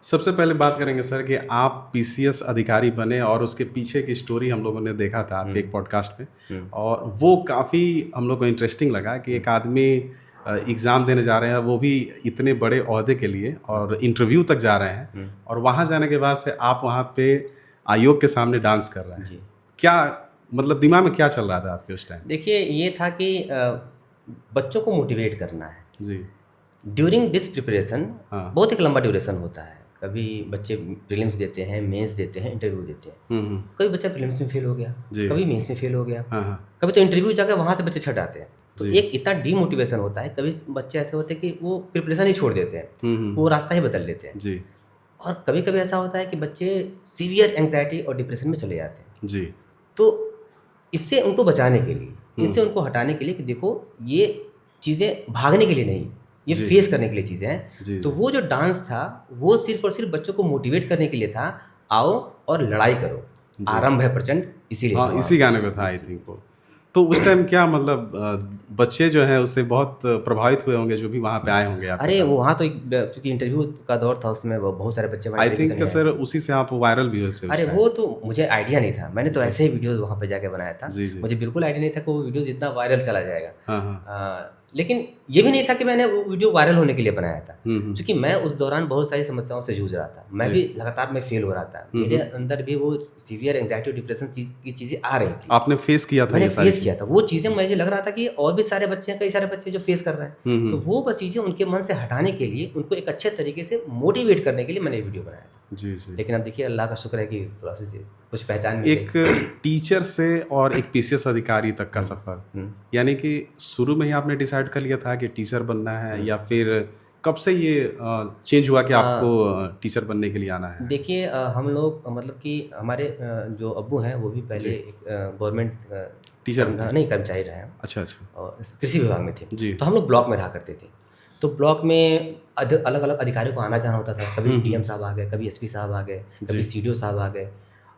सबसे पहले बात करेंगे सर कि आप पीसीएस अधिकारी बने और उसके पीछे की स्टोरी हम लोगों ने देखा था आपके एक पॉडकास्ट में, और वो काफ़ी हम लोग को इंटरेस्टिंग लगा कि एक आदमी एग्ज़ाम देने जा रहे हैं, वो भी इतने बड़े ओहदे के लिए, और इंटरव्यू तक जा रहे हैं, और वहाँ जाने के बाद से आप वहाँ पे आयोग के सामने डांस कर रहे हैं। जी। क्या मतलब दिमाग में क्या चल रहा था आपके उस टाइम? देखिए, ये था कि बच्चों को मोटिवेट करना है। जी। ड्यूरिंग दिस प्रिपरेशन हाँ। बहुत एक लंबा ड्यूरेशन होता है। कभी बच्चे प्रीलिम्स देते हैं, मेंस देते हैं, इंटरव्यू देते हैं। कभी बच्चा प्रीलिम्स में फेल हो गया, जी। कभी मेंस में फेल हो गया, हाँ। कभी तो इंटरव्यू जाकर वहाँ से बच्चे छट आते हैं। तो जी। एक इतना डीमोटिवेशन होता है। कभी बच्चे ऐसे होते हैं कि वो प्रिपरेशन ही छोड़ देते हैं, वो रास्ता ही बदल लेते हैं। जी। और कभी कभी ऐसा होता है कि बच्चे सीवियर एंग्जाइटी और डिप्रेशन में चले जाते हैं। जी। तो इससे उनको बचाने के लिए, इनसे उनको हटाने के लिए कि देखो, ये चीज़ें भागने के लिए नहीं, ये जी। फेस करने के लिए चीज़ें हैं। जी। तो वो जो डांस था वो सिर्फ और सिर्फ बच्चों को मोटिवेट करने के लिए था। आओ और लड़ाई करो, आरंभ है प्रचंड, इसीलिए हाँ, तुम आओ। इसी गाने पे था आई थिंक वो। तो उस टाइम क्या मतलब बच्चे जो हैं उससे बहुत प्रभावित हुए होंगे जो भी वहाँ पे आए होंगे आपके अरे साथ। वहाँ तो एक चूंकि इंटरव्यू का दौर था, उसमें बहुत सारे बच्चे वहाँ आई इंटरव्यू थिंक देने आए। सर उसी से आप वायरल भी हुए थे उस अरे टाइम। वो तो मुझे आइडिया नहीं था, मैंने तो जी। ऐसे ही वीडियोस वहाँ पे जाके बनाया था। जी। मुझे बिल्कुल आइडिया नहीं था कि वो वीडियोस इतना वायरल चला जाएगा। हाँ। लेकिन ये भी नहीं था कि मैंने वो वीडियो वायरल होने के लिए बनाया था, हम्म। क्योंकि मैं उस दौरान बहुत सारी समस्याओं से जूझ रहा था। मैं जी। भी लगातार मैं फेल हो रहा था, मेरे अंदर भी वो सीवियर एंग्जाइटी और डिप्रेशन की चीज़ें आ रही थी। आपने फेस किया था मैंने ये सारी फेस किया था वो चीज़ें। मुझे लग रहा था कि और भी सारे बच्चे हैं, कई सारे बच्चे जो फेस कर रहे हैं। तो वो बस चीज़ें उनके मन से हटाने के लिए, उनको एक अच्छे तरीके से मोटिवेट करने के लिए मैंने वीडियो बनाया था। जी। जी। लेकिन अब देखिए, अल्लाह का शुक्र है कि थोड़ा सा कुछ पहचान मिल एक टीचर से और एक पीसीएस अधिकारी तक का सफर, यानी कि शुरू में ही आपने डिसाइड कर लिया था कि टीचर बनना है, या फिर कब से ये चेंज हुआ कि आपको टीचर बनने के लिए आना है? देखिए, हम लोग मतलब कि हमारे जो अब्बू हैं वो भी पहले एक गवर्नमेंट टीचर नहीं कर्मचारी रहे हैं। अच्छा। और कृषि विभाग में थे। जी। तो हम लोग ब्लॉक में रहा करते थे। तो ब्लॉक में अलग अलग अधिकारियों को आना जाना होता था। कभी डीएम साहब आ गए, कभी एसपी साहब आ गए, कभी सीडीओ साहब आ गए।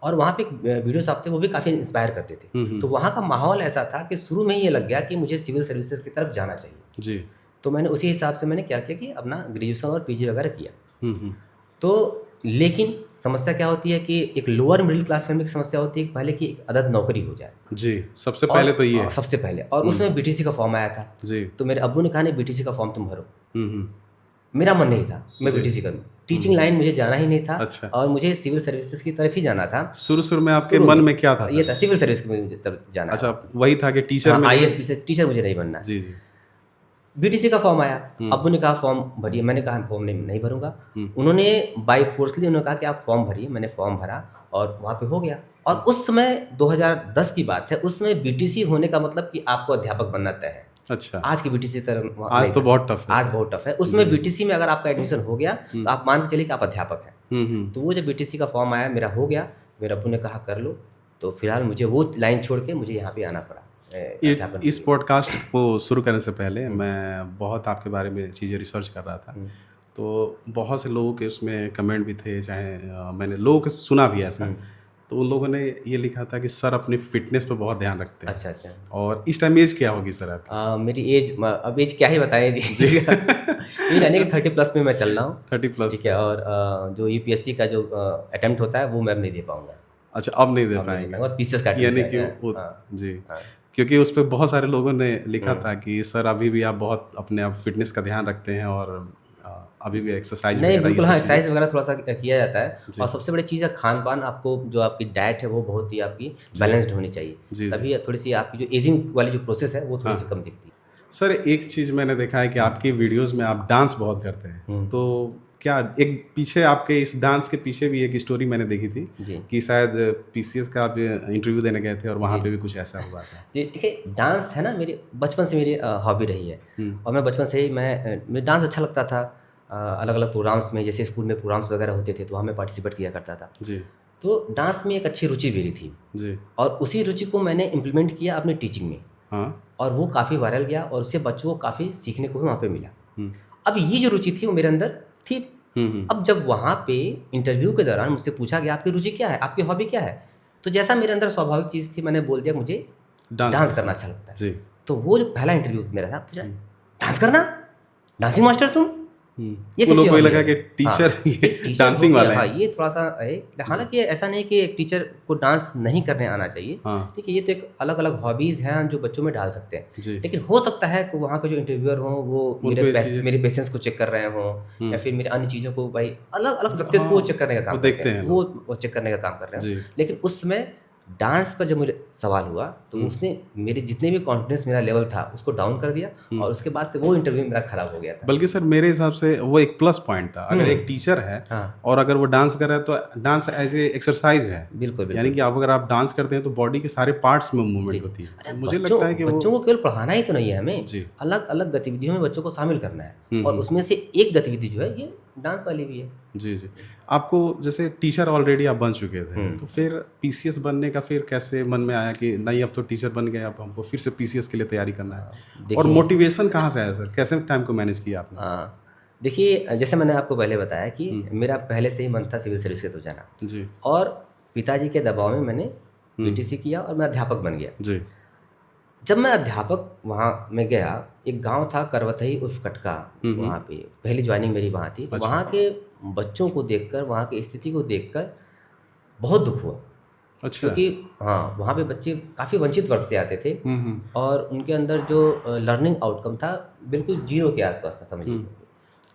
और वहाँ पे वीडियो साहब थे, वो भी काफ़ी इंस्पायर करते थे। तो वहाँ का माहौल ऐसा था कि शुरू में ही ये लग गया कि मुझे सिविल सर्विसेज की तरफ जाना चाहिए। जी। तो मैंने उसी हिसाब से मैंने क्या किया कि अपना ग्रेजुएशन और पीजी वगैरह किया। तो लेकिन समस्या क्या होती है कि एक लोअर मिडिल क्लास फैमिली की समस्या होती है कि पहले की एक अदद नौकरी हो जाए। जी, सबसे पहले तो ये सबसे पहले। और उसमें बीटीसी का फॉर्म आया था। जी। तो मेरे अब्बू ने कहा नहीं, बीटीसी का फॉर्म तुम भरो। मेरा मन नहीं था मैं बीटीसी करूँ, टीचिंग लाइन मुझे जाना ही नहीं था। अच्छा। और मुझे सिविल सर्विसेज की तरफ ही जाना था। शुरू में आपके मन में क्या था ये था सिविल सर्विस में मुझे तब जाना। अच्छा, वही था कि टीचर में आईएएस से टीचर मुझे नहीं बनना। जी। जी। बीटीसी का फॉर्म आया, अब्बू ने कहा फॉर्म भरिए। मैंने कहा फॉर्म नहीं भरूंगा। उन्होंने बाई फोर्सली उन्होंने कहा कि आप फॉर्म भरिए। मैंने फॉर्म भरा और वहाँ पे हो गया। और उस समय 2010 की बात है, उस समय बीटीसी होने का मतलब कि आपको अध्यापक बनना तय है। अच्छा। आज की बीटीसी तरह आज तो बहुत टफ है। आज बहुत टफ है। उसमें बीटीसी में अगर आपका एडमिशन हो गया तो आप मान के चलिए कि आप अध्यापक हैं। तो वो जब बीटीसी का फॉर्म आया, मेरा हो गया। मेरे अब्बू ने कहा कर लो। तो फिलहाल मुझे वो लाइन छोड़ के मुझे यहाँ पे आना पड़ा। इस पॉडकास्ट को शुरू करने से पहले मैं बहुत आपके बारे में चीज़ें रिसर्च कर रहा था। तो बहुत से लोगों के उसमें कमेंट भी थे, चाहे मैंने लोगों को सुना भी ऐसा। तो उन लोगों ने ये लिखा था कि सर अपनी फिटनेस पे बहुत ध्यान रखते हैं। अच्छा। और इस टाइम एज क्या होगी सर आपकी? मेरी एज, अब एज क्या ही बताएं जी। ये यानी कि 30+ में मैं चल रहा हूँ। 30+। ठीक है। और जो यूपीएससी का जो अटेम्प्ट होता है वो मैं अब नहीं दे पाऊंगा। अच्छा, अब नहीं दे पाएंगे। और पीसीएस का यानी कि वो जी, क्योंकि उस पर बहुत सारे लोगों ने लिखा था कि सर अभी भी आप बहुत अपने आप फिटनेस का ध्यान रखते हैं और अभी भी एक्सरसाइज नहीं, बिल्कुल हाँ, एक्सरसाइज वगैरह थोड़ा सा किया जाता है। और सबसे बड़ी चीज़ है खान पान। आपको जो आपकी डाइट है वो बहुत ही आपकी बैलेंस्ड होनी चाहिए, तभी थोड़ी सी आपकी जो एजिंग वाली जो प्रोसेस है वो थोड़ी सी कम दिखती है। सर एक चीज़ मैंने देखा है कि आपकी वीडियोस में आप डांस बहुत करते हैं। तो क्या एक पीछे आपके इस डांस के पीछे भी एक स्टोरी मैंने देखी थी कि शायद पीसीएस का आप इंटरव्यू देने गए थे और वहाँ पे भी कुछ ऐसा हुआ था? जी देखिए, डांस है ना, मेरे बचपन से मेरी हॉबी रही है। और मैं बचपन से ही मैं डांस अच्छा लगता था। अलग अलग प्रोग्राम्स में, जैसे स्कूल में प्रोग्राम्स वगैरह होते थे तो वहाँ मैं पार्टिसिपेट किया करता था जी। तो डांस में एक अच्छी रुचि मेरी थी जी। और उसी रुचि को मैंने इम्प्लीमेंट किया अपनी टीचिंग में। हाँ। और वो काफ़ी वायरल गया और उससे बच्चों को काफ़ी सीखने को भी वहाँ पे मिला। अब ये जो रुचि थी वो मेरे अंदर थी। अब जब वहाँ पे इंटरव्यू के दौरान मुझसे पूछा गया आपकी रुचि क्या है, आपकी हॉबी क्या है, तो जैसा मेरे अंदर स्वाभाविक चीज़ थी, मैंने बोल दिया मुझे डांस करना अच्छा लगता है। जी। तो वो जो पहला इंटरव्यू मेरा था, पूछा डांस करना, डांसिंग मास्टर तुम, ये वो लोग कैसी को हॉबी लगा है? कि टीचर हाँ, एक टीचर डांसिंग हो गया, वाला हाँ, है। ये थोड़ा सा है। हालांकि ऐसा नहीं कि एक टीचर को डांस नहीं करने आना चाहिए, हाँ ठीक है, ये तो एक अलग अलग हॉबीज़ हैं जो बच्चों में डाल सकते हैं। जी, लेकिन हो सकता है कि वहाँ के जो इंटरव्यूअर हों वो उनको ये चीज़ें मेरे पेशेंस को चेक कर रहे हों, या फिर मेरे अन्य चीज़ों को, भाई अलग अलग व्यक्तित्व को हाँ, वो चेक करने का वो काम करते देखते हैं, हैं वो लोग। वो चेक करने का काम कर रहे जी, हो। लेकिन उस समय डांस पर जब मुझे सवाल हुआ तो उसने मेरे जितने भी कॉन्फिडेंस मेरा लेवल था उसको डाउन कर दिया, और उसके बाद से वो इंटरव्यू मेरा खराब हो गया था। बल्कि सर मेरे हिसाब से वो एक प्लस पॉइंट था। अगर एक टीचर है हाँ, और अगर वो डांस कर रहा है तो डांस एज ए एक्सरसाइज है, बिल्कुल यानी बिल्कुल। कि अगर आप डांस करते हैं तो बॉडी के सारे पार्ट्स में मूवमेंट होती है। अरे तो मुझे लगता है कि वो बच्चों को केवल पढ़ाना ही तो नहीं है, हमें जी, अलग अलग गतिविधियों में बच्चों को शामिल करना है, और उसमें से एक गतिविधि जो है ये डांस वाली भी है। जी, जी। आपको जैसे टीचर ऑलरेडी आप बन चुके थे, तो फिर पीसीएस बनने का फिर कैसे मन में आया कि नहीं अब तो टीचर बन गए, अब हमको फिर से पीसीएस के लिए तैयारी करना है? और देखिए, मोटिवेशन कहाँ से आया सर? कैसे टाइम को मैनेज किया आपने? हाँ, देखिए जैसे मैंने आपको पहले बताया कि मेरा पहले से ही मन था सिविल सर्विस के तो जाना, जी, और पिताजी के दबाव में मैंने बीटीसी किया और मैं अध्यापक बन गया। जी, जब मैं अध्यापक वहाँ में गया, एक गांव था करवथई उर्फ कटका, वहाँ पे पहली ज्वाइनिंग मेरी वहाँ थी। तो अच्छा। वहाँ के बच्चों को देखकर, वहाँ की स्थिति को देखकर बहुत दुख हुआ, अच्छा। क्योंकि हाँ, वहाँ पे बच्चे काफ़ी वंचित वर्ग से आते थे, और उनके अंदर जो लर्निंग आउटकम था बिल्कुल जीरो के आसपास था, समझिए।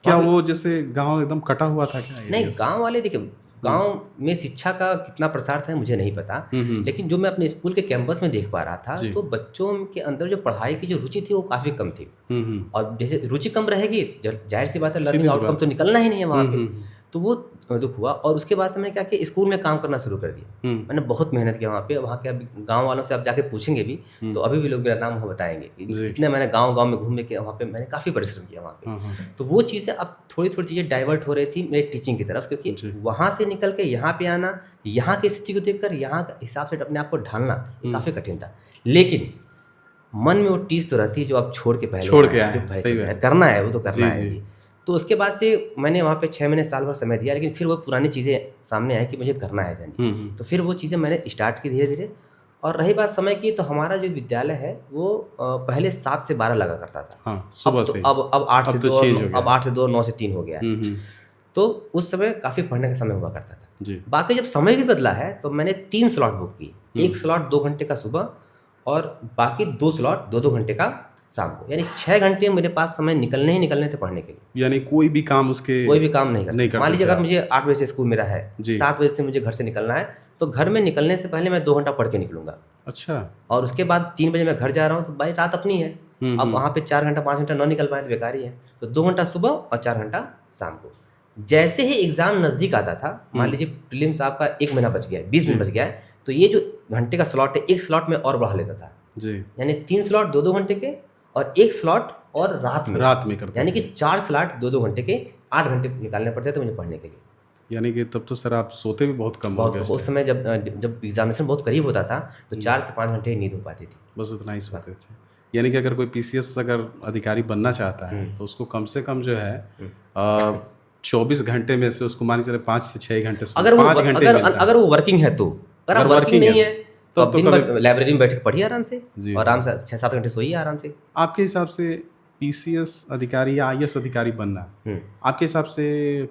क्या वहाँ पे वो जैसे गाँव एकदम कटा हुआ था क्या नहीं, एरिया से? गांव वाले देखिए, गांव में शिक्षा का कितना प्रसार था मुझे नहीं पता, लेकिन जो मैं अपने स्कूल के कैंपस में देख पा रहा था जी। तो बच्चों के अंदर जो पढ़ाई की जो रुचि थी वो काफ़ी कम थी। और जैसे रुचि कम रहेगी, जाहिर सी बात है लर्निंग सीधी सी आउटकम बात तो निकलना ही नहीं है वहाँ पे। हम्म, तो वो दुख हुआ, और उसके बाद से मैंने क्या किया, स्कूल में काम करना शुरू कर दिया। मैंने बहुत मेहनत किया वहाँ पे। वहाँ के अभी गाँव वालों से आप जाके पूछेंगे भी तो अभी भी लोग मेरा नाम वहाँ बताएंगे कि जी। इतने मैंने गाँव गाँव में घूमने के वहाँ पे मैंने काफ़ी परिश्रम किया वहाँ पे। हाँ, हाँ, तो वो चीज़ें अब थोड़ी थोड़ी चीज़ें डाइवर्ट हो रही थी मेरे टीचिंग की तरफ, जी। क्योंकि वहाँ से निकल के यहाँ पे आना, यहाँ की स्थिति को देखकर यहाँ के हिसाब से अपने आप को ढालना ये काफ़ी कठिन था। लेकिन मन में वो टीस तो रहती है जो आप छोड़ के पहले छोड़ के आए, आए जो हैं, पहले सही छोड़ के है। आए। करना है, वो तो करना जी, है जी। जी। तो उसके बाद से मैंने वहाँ पे 6 महीने साल भर समय दिया, लेकिन फिर वो पुरानी चीज़ें सामने आई कि मुझे करना है जाने। तो फिर वो चीज़ें मैंने स्टार्ट की धीरे धीरे। और रही बात समय की, तो हमारा जो विद्यालय है वो पहले 7 से 12 लगा करता था। हाँ, सुबह अब तो से। अब 8 से अब तो 2 चेंज हो गया अब 8 से 2 और 9 से 3 हो गया है। हम्म, तो उस समय काफ़ी पढ़ने का समय हुआ करता था। जी, बाकी जब समय भी बदला है तो मैंने 3 स्लॉट बुक की। एक स्लॉट 2 घंटे का सुबह, और बाकी 2 स्लॉट 2-2 घंटे का शाम को, यानी 6 घंटे मेरे पास समय निकलने ही निकलने थे पढ़ने के लिए। यानी कोई भी काम उसके कोई भी काम नहीं नहीं करता। करते मान लीजिए थे अगर आप। मुझे 8 बजे से स्कूल मेरा है, जी। 7 बजे से मुझे घर से निकलना है, तो घर में निकलने से पहले मैं 2 घंटा पढ़ के निकलूंगा, अच्छा। और उसके बाद 3 बजे मैं घर जा रहा हूँ, तो भाई रात अपनी है। अब वहाँ पे 4 घंटा 5 घंटा ना निकल पाए तो बेकार ही है। तो 2 घंटा सुबह और 4 घंटा शाम को। जैसे ही एग्ज़ाम नज़दीक आता था, मान लीजिए प्रीलिम्स आपका 1 महीना बच गया है, 20 दिन बच गया है, तो ये जो घंटे का स्लॉट है, एक स्लॉट में और बढ़ा लेता था। जी, यानी 3 स्लॉट 2-2 घंटे के, और एक स्लॉट और रात में करते यानी थे। कि 4 स्लॉट 2-2 घंटे के, 8 घंटे निकालने पड़ते थे मुझे पढ़ने के लिए। यानी कि तब तो सर आप सोते भी बहुत कम हो बहुत गए उस समय जब एग्जामिनेशन बहुत करीब होता था तो 4 से 5 घंटे ही नींद हो पाती थी। बस उतना ही सोते थे। यानी कि अगर कोई पीसीएस अगर अधिकारी बनना चाहता है तो उसको कम से कम जो है 24 घंटे में से उसको मान के चले 5 से 6 घंटे अगर वो 5 घंटे मिलता है। अगर वो वर्किंग है तो, अगर आप अगर वर्किंग working नहीं है, है तो आप तो दिन भर लाइब्रेरी में बैठ के पढ़िए आराम से, जी, और आराम से 6-7 घंटे सोइए आराम से। आपके हिसाब से पीसीएस अधिकारी या आईएएस अधिकारी बनना आपके हिसाब से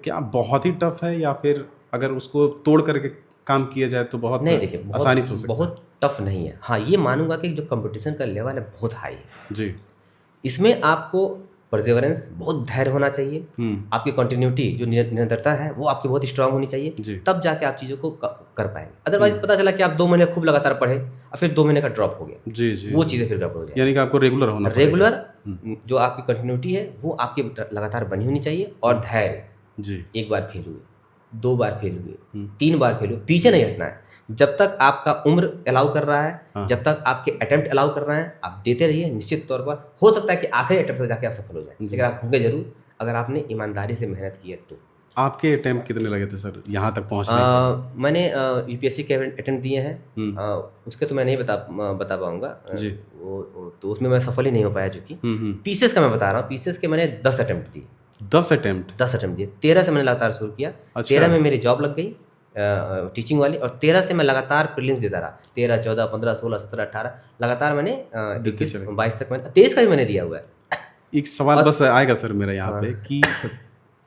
क्या बहुत ही टफ है, या फिर अगर उसको तोड़ करके काम किया जाए तो बहुत नहीं, देखिए आसानी से हो सकता बहुत टफ नहीं है। हाँ, ये मानूंगा कि जो कंपटीशन का लेवल है बहुत हाई है। है? जी, इसमें आपको परसेवरेंस, बहुत धैर्य होना चाहिए, आपकी कंटिन्यूटी जो निरंतरता है वो आपकी बहुत स्ट्रांग होनी जी। चाहिए, तब जाके आप चीज़ों को कर पाएंगे। अदरवाइज पता चला कि आप 2 महीने खूब लगातार पढ़े और फिर 2 महीने का ड्रॉप हो गया, जी, जी, वो चीज़ें फिर गड़बड़ हो जाएगी। यानी कि आपको रेगुलर होना पड़ेगा। रेगुलर जो आपकी कंटिन्यूटी है वो आपकी लगातार बनी होनी चाहिए, और धैर्य। जी, 1 बार फेल हुए, 2 बार फेल हुए, 3 बार फेल हुए, पीछे नहीं हटना है। जब तक आपका उम्र अलाउ कर रहा है, जब तक आपके अटेम्प्ट अलाउ कर रहे हैं, आप देते रहिए। निश्चित तौर पर हो सकता है कि आखिरी अटेम्प्ट तक जाके आप सफल हो जाए, लेकिन आप होंगे जरूर अगर आपने ईमानदारी से मेहनत की है तो। आपके अटेम्प्ट कितने लगे थे सर यहाँ तक पहुँचने के? मैंने यूपीएससी के अटेम्प्ट दिए हैं, उसके तो मैं नहीं बता पाऊंगा जी। वो तो उसमें मैं सफल ही नहीं हो पाया, चूँकि पीसीएस का मैं बता रहा हूँ। पीसीएस के मैंने 10 अटेम्प्ट दिए। 10 अटेम्प्ट? 10 अटेम्प्ट दिए। 13 से मैंने लगातार शुरू किया। अच्छा। 13 में मेरी जॉब लग गई टीचिंग वाली, और 13 से मैं लगातार प्रीलिम्स देता रहा। 13, 14, 15, 16, 17, 18 लगातार मैंने 21, 22 तक मैंने 23 का भी मैंने दिया हुआ है। एक सवाल बस आएगा सर मेरा यहाँ पे कि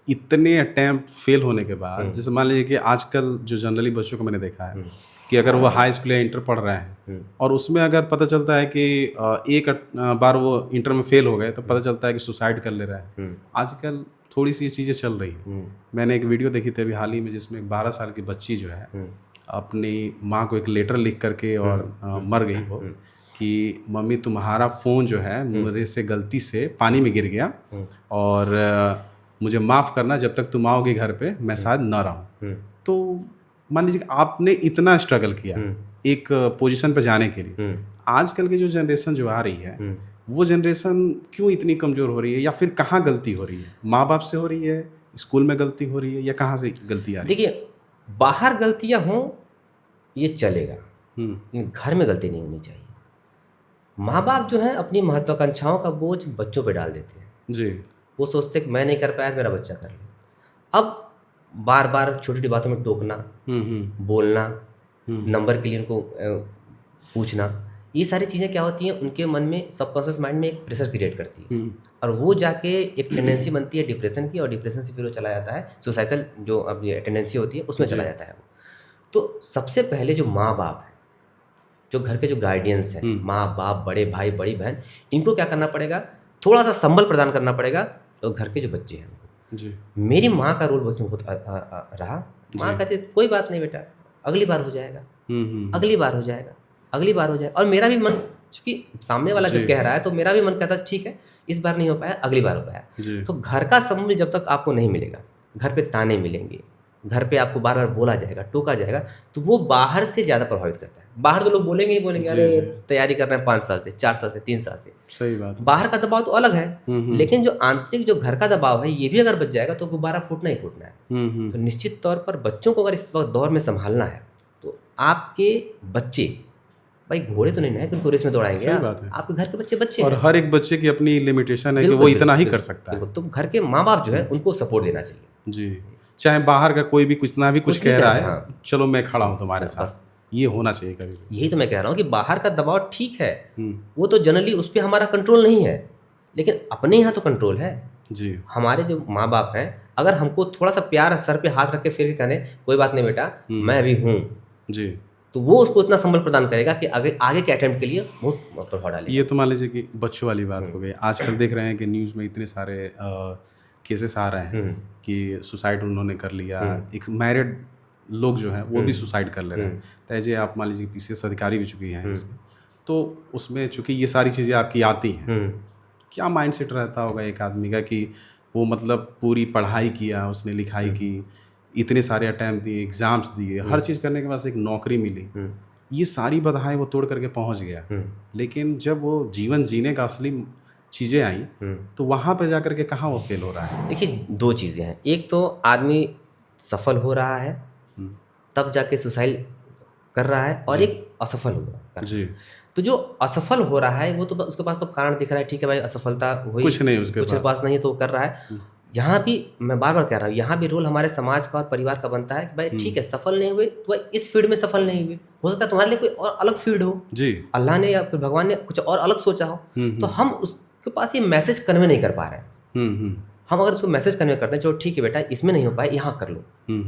इतने अटैम्प्ट फेल होने के बाद, जैसे मान लीजिए कि आजकल जो जनरली बच्चों को मैंने देखा है कि अगर वो हाई स्कूल या इंटर पढ़ रहे हैं और उसमें अगर पता चलता है कि एक बार वो इंटर में फेल हो गए तो पता चलता है कि सुसाइड कर ले रहा है। आजकल थोड़ी सी ये चीज़ें चल रही हैं। मैंने एक वीडियो देखी थी अभी हाल ही में जिसमें एक 12 साल की बच्ची जो है अपनी माँ को एक लेटर लिख करके और मर गई वो कि मम्मी तुम्हारा फ़ोन जो है मेरे से गलती से पानी में गिर गया और मुझे माफ़ करना, जब तक तुम आओगे घर पे मैं शायद ना रहूँ। तो मान लीजिए कि आपने इतना स्ट्रगल किया एक पोजीशन पे जाने के लिए, आजकल की जो जनरेशन जो आ रही है वो जनरेशन क्यों इतनी कमज़ोर हो रही है, या फिर कहाँ गलती हो रही है? माँ बाप से हो रही है, स्कूल में गलती हो रही है, या कहाँ से गलती आ रही है? देखिए, बाहर गलतियाँ हों ये चलेगा, घर में गलती नहीं होनी चाहिए। माँ बाप जो हैं अपनी महत्वाकांक्षाओं का बोझ बच्चों पे डाल देते हैं जी। वो सोचते हैं कि मैं नहीं कर पाया तो मेरा बच्चा कर ले। अब बार बार छोटी छोटी बातों में टोकना, बोलना, नंबर के लिए उनको पूछना, ये सारी चीज़ें क्या होती हैं उनके मन में, सबकॉन्शियस माइंड में एक प्रेशर क्रिएट करती है और वो जाके एक टेंडेंसी बनती है डिप्रेशन की, और डिप्रेशन से फिर वो चला जाता है सुसाइडल जो अपनी टेंडेंसी होती है उसमें चला जाता है वो। तो सबसे पहले जो माँ बाप है, जो घर के जो गार्डियंस हैं, माँ बाप, बड़े भाई बड़ी बहन, इनको क्या करना पड़ेगा, थोड़ा सा संबल प्रदान करना पड़ेगा और घर के जो बच्चे हैं उनको। जी। मेरी माँ का रोल बहुत रहा। माँ कहती कोई बात नहीं बेटा, अगली बार हो जाएगा, अगली बार हो जाएगा, अगली बार हो जाएगा। और मेरा भी मन, चूंकि सामने वाला जब कह रहा है तो मेरा भी मन कहता है ठीक है इस बार नहीं हो पाया, अगली बार हो पाया। तो घर का संबल जब तक आपको नहीं मिलेगा, घर पे ताने मिलेंगे, घर पे आपको बार बार बोला जाएगा, टोका जाएगा, तो वो बाहर से ज़्यादा प्रभावित करता है। बाहर तो लोग बोलेंगे ही बोलेंगे, अरे तैयारी कर रहे हैं 5 साल से, 4 साल से, 3 साल से। सही बात। बाहर का दबाव तो अलग है, लेकिन जो आंतरिक जो घर का दबाव है ये भी अगर बच जाएगा तो गुब्बारा फूटना ही फूटना है। तो निश्चित तौर पर बच्चों को अगर इस वक्त दौर में संभालना है तो आपके बच्चे, भाई घोड़े तो नहीं है कि उनको रेस में दौड़ाएंगे। सही बात है। आपके घर के बच्चे और हर एक बच्चे की अपनी लिमिटेशन है कि वो इतना ही कर सकता है। तो घर के माँ बाप जो है उनको सपोर्ट देना चाहिए। जी, चाहे बाहर का कोई भी कुछ ना भी कुछ कह रहा है, चलो मैं खड़ा हूँ तुम्हारे साथ, ये होना चाहिए कभी। यही तो मैं कह रहा हूँ कि बाहर का दबाव ठीक है, वो तो जनरली उस पर हमारा कंट्रोल नहीं है, लेकिन अपने यहाँ तो कंट्रोल है। जी। हमारे जो माँ बाप हैं, अगर हमको थोड़ा सा प्यार सर पे हाथ रख के फिर कहने कोई बात नहीं बेटा मैं भी हूँ जी, तो वो उसको इतना संबल प्रदान करेगा कि आगे के अटेम्प्ट के लिए बहुत प्रभाव डालेगा। ये तो मान लीजिए कि बच्चों वाली बात हो गई। आजकल देख रहे हैं कि न्यूज़ में इतने सारे केसेस आ रहे हैं कि सुसाइड उन्होंने कर लिया। एक मैरिड लोग जो हैं वो भी सुसाइड कर ले रहे हैं। तैजे आप मान लीजिए PCS अधिकारी भी चुकी हैं इसमें, तो उसमें चूंकि ये सारी चीज़ें आपकी आती हैं, क्या माइंडसेट रहता होगा एक आदमी का कि वो मतलब पूरी पढ़ाई किया, उसने लिखाई की, इतने सारे अटैम्प्ट दिए, एग्ज़ाम्स दिए, हर चीज़ करने के बाद एक नौकरी मिली, ये सारी बाधाएं वो तोड़ करके पहुंच गया, लेकिन जब वो जीवन जीने का असली चीज़ें आई तो वहाँ पे जाकर के कहाँ वो फेल हो रहा है? देखिए 2 चीज़ें हैं, एक तो आदमी सफल हो रहा है तब जाके सुसाइड कर रहा है, और एक असफल हो रहा है जी। तो जो असफल हो रहा है वो तो उसके पास तो कारण दिख रहा है, ठीक है भाई असफलता हुई, कुछ नहीं उसके पास नहीं है तो वो कर रहा है। यहाँ भी मैं बार बार कह रहा हूँ, यहाँ भी रोल हमारे समाज का और परिवार का बनता है कि भाई ठीक है सफल नहीं हुए तो भाई इस फील्ड में सफल नहीं हुए, हो सकता है तुम्हारे लिए कोई और अलग फील्ड हो जी, अल्लाह ने या फिर भगवान ने कुछ और अलग सोचा हो, तो हम उसके पास ये मैसेज कन्वे नहीं कर पा रहे हैं। हम अगर उसको मैसेज कन्वे करते हैं चलो ठीक है बेटा इसमें नहीं हो पाए, यहाँ कर लो,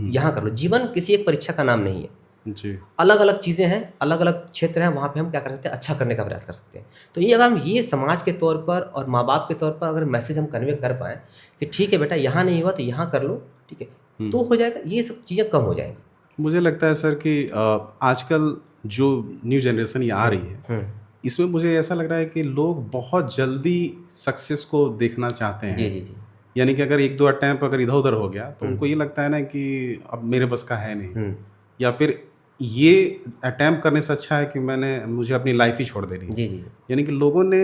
यहाँ कर लो। जीवन किसी एक परीक्षा का नाम नहीं है जी, अलग अलग चीज़ें हैं, अलग अलग क्षेत्र हैं, वहाँ पे हम क्या कर सकते हैं, अच्छा करने का प्रयास कर सकते हैं। तो ये अगर हम ये समाज के तौर पर और माँ बाप के तौर पर अगर मैसेज हम कन्वे कर पाएँ कि ठीक है बेटा यहाँ नहीं हुआ तो यहाँ कर लो, ठीक है, तो हो जाएगा, ये सब चीज़ें कम हो जाएंगी। मुझे लगता है सर कि आजकल जो न्यू जनरेशन ये आ रही है इसमें मुझे ऐसा लग रहा है कि लोग बहुत जल्दी सक्सेस को देखना चाहते हैं। जी जी जी। यानी कि अगर 1-2 अटैम्प्ट अगर इधर उधर हो गया तो उनको ये लगता है ना कि अब मेरे बस का है नहीं, या फिर ये अटैम्प्ट करने से अच्छा है कि मुझे अपनी लाइफ ही छोड़ देनी है। जी जी। यानी कि लोगों ने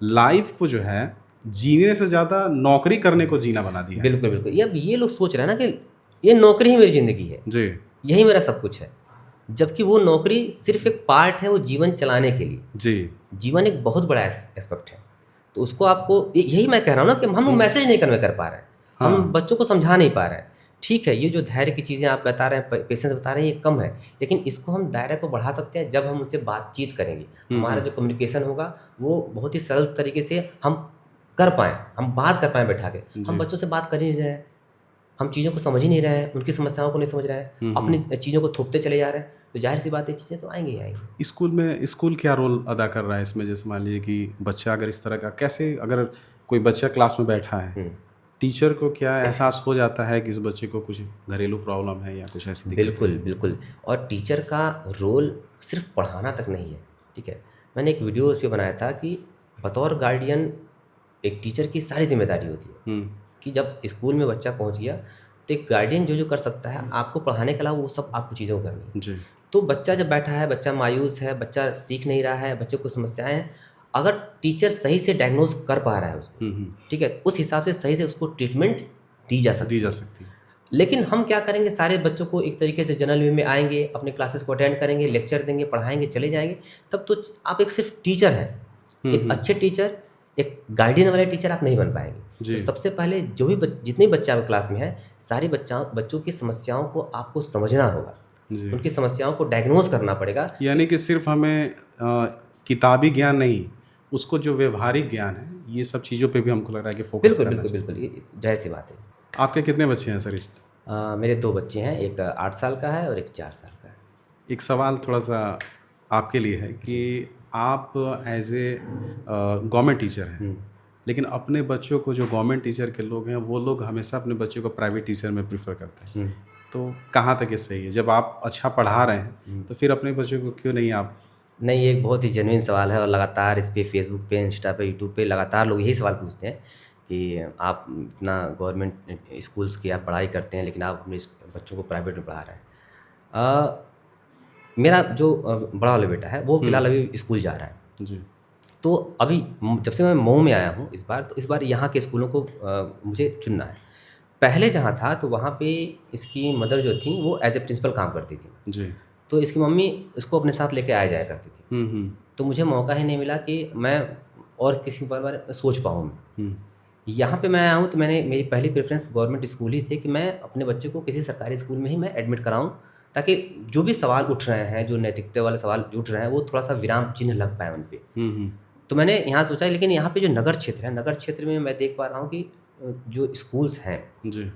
लाइफ को जो है जीने से ज़्यादा नौकरी करने को जीना बना दिया। बिल्कुल बिल्कुल। अब ये लोग सोच रहे हैं ना कि ये नौकरी ही मेरी ज़िंदगी है जी, यही मेरा सब कुछ है, जबकि वो नौकरी सिर्फ एक पार्ट है वो जीवन चलाने के लिए जी। जीवन एक बहुत बड़ा एस्पेक्ट है, तो उसको आपको, यही मैं कह रहा हूँ ना कि हम मैसेज नहीं कन्वे कर पा रहे हैं, हम बच्चों को समझा नहीं पा रहे हैं। ठीक है, ये जो धैर्य की चीज़ें आप बता रहे हैं, पेशेंस बता रहे हैं, ये कम है, लेकिन इसको हम दायरे को बढ़ा सकते हैं जब हम उससे बातचीत करेंगे। हमारा जो कम्युनिकेशन होगा वो बहुत ही सरल तरीके से हम कर पाएँ, हम बात कर पाएँ बैठा के। हम बच्चों से बात कर ही रहे हैं, हम चीज़ों को समझ ही नहीं रहे हैं, उनकी समस्याओं को नहीं समझ रहे हैं, अपनी चीज़ों को थोपते चले जा रहे हैं, तो जाहिर सी बात है चीज़ें तो आएंगी ही आएंगी। स्कूल क्या रोल अदा कर रहा है इसमें? जैसे मान लीजिए कि बच्चा अगर इस तरह का कैसे, अगर कोई बच्चा क्लास में बैठा है, टीचर को क्या एहसास हो जाता है कि इस बच्चे को कुछ घरेलू प्रॉब्लम है या कुछ ऐसी दिक्कत बिल्कुल बिल्कुल। और टीचर का रोल सिर्फ पढ़ाना तक नहीं है, ठीक है। मैंने एक वीडियो उस पर बनाया था कि बतौर गार्डियन एक टीचर की सारी जिम्मेदारी होती है कि जब स्कूल में बच्चा पहुंच गया तो एक गार्डियन जो जो कर सकता है आपको पढ़ाने के अलावा वो सब आपको चीज़ों को करनी है। जी। तो बच्चा जब बैठा है, बच्चा मायूस है, बच्चा सीख नहीं रहा है, बच्चे को समस्याएं हैं, अगर टीचर सही से डायग्नोज कर पा रहा है उसको, ठीक है, उस हिसाब से सही से उसको ट्रीटमेंट दी जा सकती है। लेकिन हम क्या करेंगे, सारे बच्चों को एक तरीके से जनरल वे में आएंगे, अपने क्लासेस को अटेंड करेंगे, लेक्चर देंगे, पढ़ाएंगे, चले जाएंगे, तब तो आप एक सिर्फ टीचर हैं। एक अच्छे टीचर, एक गाइडियन वाले टीचर आप नहीं बन पाएंगे। तो सबसे पहले जो भी जितने बच्चे आपके क्लास में हैं, सारे बच्चों की समस्याओं को आपको समझना होगा, उनकी समस्याओं को डायग्नोज करना पड़ेगा। यानी कि सिर्फ हमें किताबी ज्ञान नहीं, उसको जो व्यवहारिक ज्ञान है, ये सब चीज़ों पे भी हमको लग रहा है कि फोकस करना चाहिए। बिल्कुल, ये जाहिर सी बात है। आपके कितने बच्चे हैं सर? मेरे 2 बच्चे हैं, एक 8 साल का है और एक 4 साल का है। एक सवाल थोड़ा सा आपके लिए है कि आप एज ए गवर्नमेंट टीचर हैं, लेकिन अपने बच्चों को, जो गवर्नमेंट टीचर के लोग हैं, वो लोग हमेशा अपने बच्चों को प्राइवेट टीचर में प्रेफर करते हैं। तो कहाँ तक ये सही है? जब आप अच्छा पढ़ा रहे हैं तो फिर अपने बच्चों को क्यों नहीं आप? नहीं, ये एक बहुत ही जेन्युइन सवाल है और लगातार इस पे फेसबुक पे, इंस्टा पे, यूट्यूब पे लगातार लोग यही सवाल पूछते हैं कि आप इतना गवर्नमेंट स्कूल्स की आप पढ़ाई करते हैं, लेकिन आप अपने बच्चों को प्राइवेट में पढ़ा रहे हैं। मेरा जो बड़ा वाला बेटा है वो फिलहाल अभी स्कूल जा रहा है जी। तो अभी जब से मैं मऊ में आया हूँ इस बार, तो इस बार यहाँ के स्कूलों को मुझे चुनना है। पहले जहाँ था तो वहाँ पे इसकी मदर जो थी वो एज ए प्रिंसिपल काम करती थी जी। तो इसकी मम्मी इसको अपने साथ लेके आया जाया करती थी। तो मुझे मौका ही नहीं मिला कि मैं और किसी बारे में सोच पाऊँ मैं। यहाँ पे मैं आया हूँ तो मेरी पहली प्रेफरेंस गवर्नमेंट स्कूल ही थे कि मैं अपने बच्चे को किसी सरकारी स्कूल में ही मैं एडमिट कराऊँ, ताकि जो भी सवाल उठ रहे हैं, जो नैतिकता वाले सवाल उठ रहे हैं, वो थोड़ा सा विराम चिन्ह लग पाए उन पर। तो मैंने यहाँ सोचा, लेकिन यहाँ पे जो नगर क्षेत्र है, नगर क्षेत्र में मैं देख पा रहा हूँ कि जो स्कूल्स हैं जी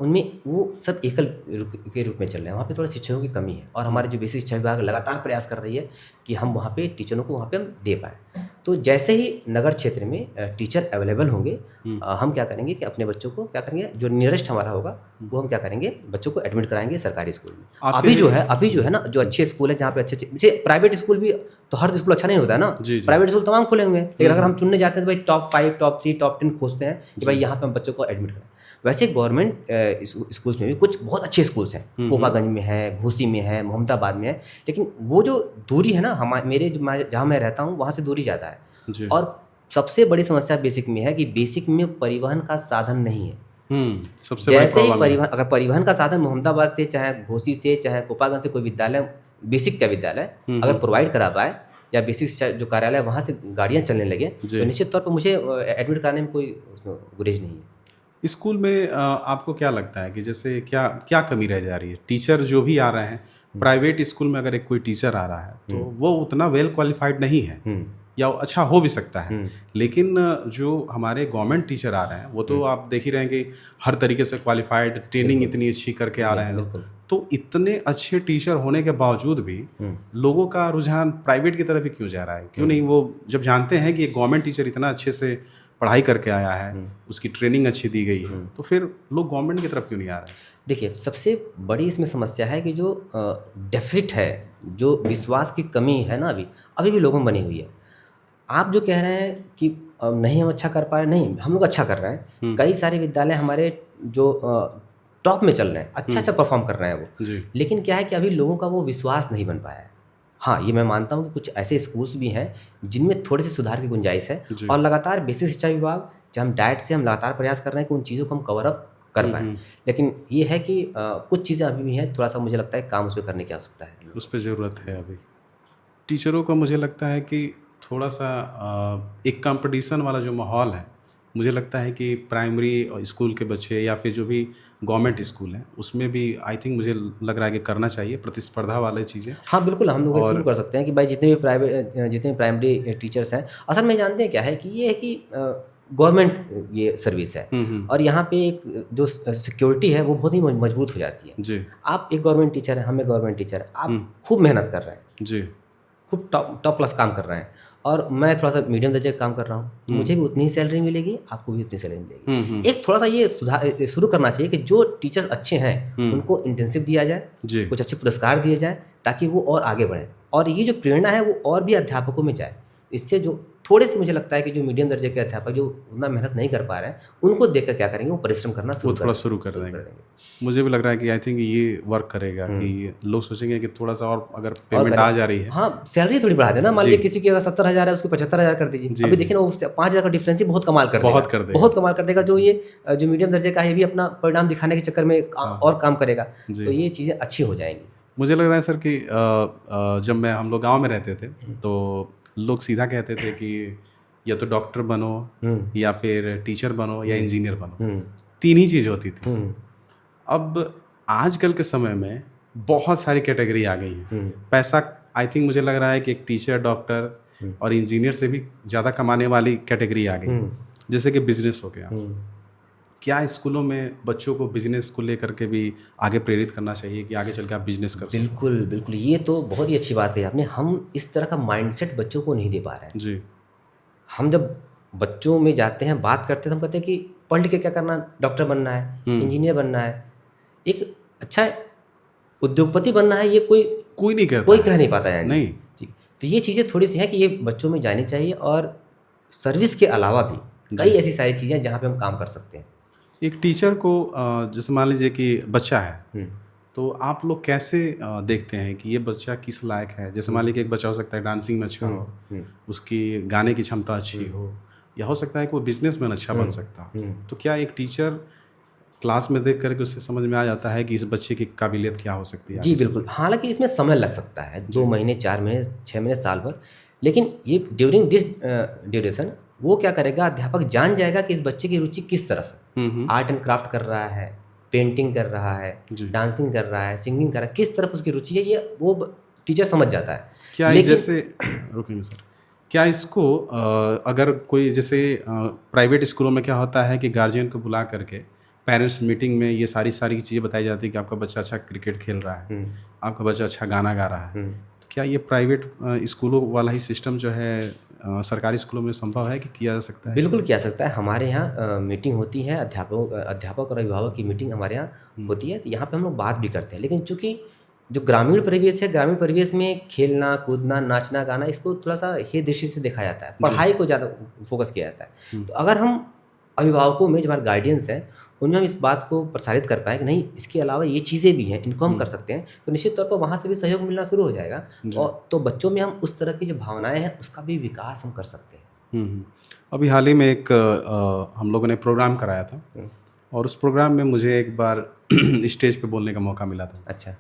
उनमें वो सब एकल के रूप में चल रहे हैं। वहाँ पे थोड़ा शिक्षकों की कमी है और हमारे जो बेसिक शिक्षा विभाग लगातार प्रयास कर रही है कि हम वहाँ पे टीचरों को वहाँ पे हम दे पाएँ। तो जैसे ही नगर क्षेत्र में टीचर अवेलेबल होंगे, हम क्या करेंगे कि अपने बच्चों को क्या करेंगे, जो नियरेस्ट हमारा होगा वो हम क्या करेंगे, बच्चों को एडमिट कराएंगे सरकारी स्कूल में। अभी जो है ना, जो अच्छे स्कूल है जहाँ पे अच्छे प्राइवेट स्कूल भी, तो हर स्कूल अच्छा नहीं होता है ना, प्राइवेट स्कूल तमाम खुले हुए हैं, लेकिन अगर हम चुनने जाते हैं तो भाई टॉप 5, टॉप 3, टॉप 10 खोजते हैं कि भाई यहाँ पे हम बच्चों को एडमिट करें। वैसे गवर्नमेंट स्कूल्स में भी कुछ बहुत अच्छे स्कूल्स हैं, कोपागंज में है, घोसी में है, मोहम्मदाबाद में है, लेकिन वो जो दूरी है ना, मेरे जहाँ मैं रहता हूँ वहाँ से दूरी ज़्यादा है। और सबसे बड़ी समस्या बेसिक में है कि बेसिक में परिवहन का साधन नहीं है। सबसे जैसे ही अगर परिवहन का साधन मोहम्मदाबाद से, चाहे घोसी से, चाहे कोपागंज से कोई विद्यालय, बेसिक का विद्यालय अगर प्रोवाइड करा पाए, या बेसिक जो कार्यालय वहाँ से गाड़ियाँ चलने लगे, तो निश्चित तौर पर मुझे एडमिट कराने में कोई गुरेज नहीं है। स्कूल में आपको क्या लगता है कि जैसे क्या कमी रह जा रही है? टीचर जो भी आ रहे हैं, प्राइवेट स्कूल में अगर एक कोई टीचर आ रहा है तो वो उतना वेल क्वालिफाइड नहीं है, या अच्छा हो भी सकता है, लेकिन जो हमारे गवर्नमेंट टीचर आ रहे हैं वो तो आप देख ही रहे हैं कि हर तरीके से क्वालिफाइड, ट्रेनिंग इतनी अच्छी करके आ रहे हैं। तो इतने अच्छे टीचर होने के बावजूद भी लोगों का रुझान प्राइवेट की तरफ ही क्यों जा रहा है? क्यों नहीं, वो जब जानते हैं कि एक गवर्नमेंट टीचर इतना अच्छे से पढ़ाई करके आया है, उसकी ट्रेनिंग अच्छी दी गई है, तो फिर लोग गवर्नमेंट की तरफ क्यों नहीं आ रहे हैं? देखिए, सबसे बड़ी इसमें समस्या है कि जो डेफिसिट है, जो विश्वास की कमी है ना, अभी भी लोगों में बनी हुई है। आप जो कह रहे हैं कि नहीं हम अच्छा कर पा रहे, नहीं, हम लोग अच्छा कर रहे हैं। कई सारे विद्यालय हमारे जो टॉप में चल रहे हैं, अच्छा परफॉर्म कर रहे हैं वो, लेकिन क्या है कि अभी लोगों का वो विश्वास नहीं बन पाया है। हाँ, ये मैं मानता हूँ कि कुछ ऐसे स्कूल्स भी हैं जिनमें थोड़ी सी सुधार की गुंजाइश है, और लगातार बेसिक शिक्षा विभाग, जब हम डाइट से हम लगातार प्रयास कर रहे हैं कि उन चीज़ों को हम कवर अप कर पाएँ, लेकिन ये है कि कुछ चीज़ें अभी भी हैं, थोड़ा सा मुझे लगता है काम उस पर करने की आवश्यकता है, उस पर ज़रूरत है। अभी टीचरों को मुझे लगता है कि थोड़ा सा एक कंपटीशन वाला जो माहौल है, मुझे लगता है कि प्राइमरी स्कूल के बच्चे या फिर जो भी गवर्नमेंट स्कूल हैं उसमें भी आई थिंक मुझे लग रहा है कि करना चाहिए प्रतिस्पर्धा वाली चीज़ें। हाँ बिल्कुल, हम लोग शुरू कर सकते हैं कि भाई जितने भी प्राइमरी टीचर्स हैं, असल में जानते हैं क्या है कि ये है कि गवर्नमेंट ये सर्विस है, और यहाँ पे एक जो सिक्योरिटी है वो बहुत ही मजबूत हो जाती है जी आप एक गवर्नमेंट टीचर है, हम एक गवर्नमेंट टीचर है, आप खूब मेहनत कर रहे हैं, जी खूब टॉप क्लास काम कर रहे हैं, और मैं थोड़ा सा मीडियम दर्जे का काम कर रहा हूँ, तो मुझे भी उतनी ही सैलरी मिलेगी, आपको भी उतनी सैलरी मिलेगी। एक थोड़ा सा ये सुधार शुरू करना चाहिए कि जो टीचर्स अच्छे हैं उनको इंटेंसिव दिया जाए, जी कुछ अच्छे पुरस्कार दिए जाए, ताकि वो और आगे बढ़ें, और ये जो प्रेरणा है वो और भी अध्यापकों में जाए। इससे जो थोड़े से मुझे लगता है कि जो मीडियम दर्जे के अध्यापक जो उतना मेहनत नहीं कर पा रहे हैं, उनको देखकर क्या करेंगे, वो परिश्रम करना वो थोड़ा शुरू कर देंगे। मुझे भी लग रहा है कि आई थिंक ये वर्क करेगा कि लोग सोचेंगे कि थोड़ा सा और अगर पेमेंट आ जा रही है, हाँ सैलरी थोड़ी बढ़ा देना, मान लीजिए किसी की अगर 70,000 है उसको 75,000 कर दीजिए। अभी देखिए ना, वो 5,000 का डिफरेंस ही बहुत कमाल कर देगा, बहुत कमाल कर देगा। जो मीडियम दर्जे का है भी अपना परिणाम दिखाने के चक्कर में और काम करेगा, तो ये चीज़ें अच्छी हो जाएंगी। मुझे लग रहा है सर कि जब हम लोग गाँव में रहते थे तो लोग सीधा कहते थे कि या तो डॉक्टर बनो, या फिर टीचर बनो, या इंजीनियर बनो, 3 ही चीज़ होती थी। अब आजकल के समय में बहुत सारी कैटेगरी आ गई हैं। पैसा आई थिंक मुझे लग रहा है कि एक टीचर, डॉक्टर और इंजीनियर से भी ज़्यादा कमाने वाली कैटेगरी आ गई, जैसे कि बिजनेस हो गया। क्या स्कूलों में बच्चों को बिजनेस को लेकर के भी आगे प्रेरित करना चाहिए कि आगे चल के आप बिजनेस कर सकते? बिल्कुल बिल्कुल, ये तो बहुत ही अच्छी बात कही आपने। हम इस तरह का माइंडसेट बच्चों को नहीं दे पा रहे हैं जी। हम जब बच्चों में जाते हैं, बात करते हैं, तो हम कहते हैं कि पढ़ लिख के क्या करना, डॉक्टर बनना है, इंजीनियर बनना है, एक अच्छा उद्योगपति बनना है, ये कोई नहीं कहता, कोई कह नहीं पाता है नहीं। ठीक, तो ये चीज़ें थोड़ी सी हैं कि ये बच्चों में जानी चाहिए, और सर्विस के अलावा भी कई ऐसी सारी चीज़ें हैं जहाँ पे हम काम कर सकते हैं। एक टीचर को जैसे मान लीजिए कि बच्चा है, तो आप लोग कैसे देखते हैं कि ये बच्चा किस लायक है? जैसे मान लीजिए एक बच्चा हो सकता है डांसिंग में अच्छा हो, उसकी गाने की क्षमता अच्छी हो, या हो सकता है कि वो बिजनेसमैन अच्छा बन सकता हो। तो क्या एक टीचर क्लास में देख करके उससे समझ में आ जाता है कि इस बच्चे की काबिलियत क्या हो सकती है? जी बिल्कुल, हालांकि इसमें समय लग सकता है, 2 महीने, 4 महीने, 6 महीने, साल भर, लेकिन ये ड्यूरिंग दिस ड्यूरेशन वो क्या करेगा, अध्यापक जान जाएगा कि इस बच्चे की रुचि किस तरफ है। आर्ट एंड क्राफ्ट कर रहा है, पेंटिंग कर रहा है, डांसिंग कर रहा है, सिंगिंग कर रहा है, किस तरफ उसकी रुचि है, ये वो टीचर समझ जाता है। क्या जैसे रुकेंगे सर, क्या इसको अगर कोई जैसे प्राइवेट स्कूलों में क्या होता है कि गार्जियन को बुला करके पेरेंट्स मीटिंग में ये सारी चीज़ें बताई जाती है कि आपका बच्चा अच्छा क्रिकेट खेल रहा है, आपका बच्चा अच्छा गाना गा रहा है, तो क्या ये प्राइवेट स्कूलों वाला ही सिस्टम जो है सरकारी स्कूलों में संभव है कि किया जा सकता है? बिल्कुल किया सकता है। हमारे यहाँ मीटिंग होती है, अध्यापक और अभिभावक की मीटिंग हमारे यहाँ होती है, तो यहाँ पे हम लोग बात भी करते हैं। लेकिन चूँकि जो ग्रामीण परिवेश है, ग्रामीण परिवेश में खेलना, कूदना, नाचना, गाना, इसको थोड़ा सा हे दृष्टि से देखा जाता है, पढ़ाई को ज़्यादा फोकस किया जाता है। तो अगर हम अभिभावकों में जो हमारे गार्डियंस हैं, उनमें हम इस बात को प्रसारित कर पाएँ कि नहीं, इसके अलावा ये चीज़ें भी हैं, इनको हम कर सकते हैं, तो निश्चित तौर पर वहाँ से भी सहयोग मिलना शुरू हो जाएगा, और तो बच्चों में हम उस तरह की जो भावनाएं हैं उसका भी विकास हम कर सकते हैं। अभी हाल ही में एक हम लोगों ने प्रोग्राम कराया था, और उस प्रोग्राम में मुझे एक बार स्टेज पे बोलने का मौका मिला था। अच्छा।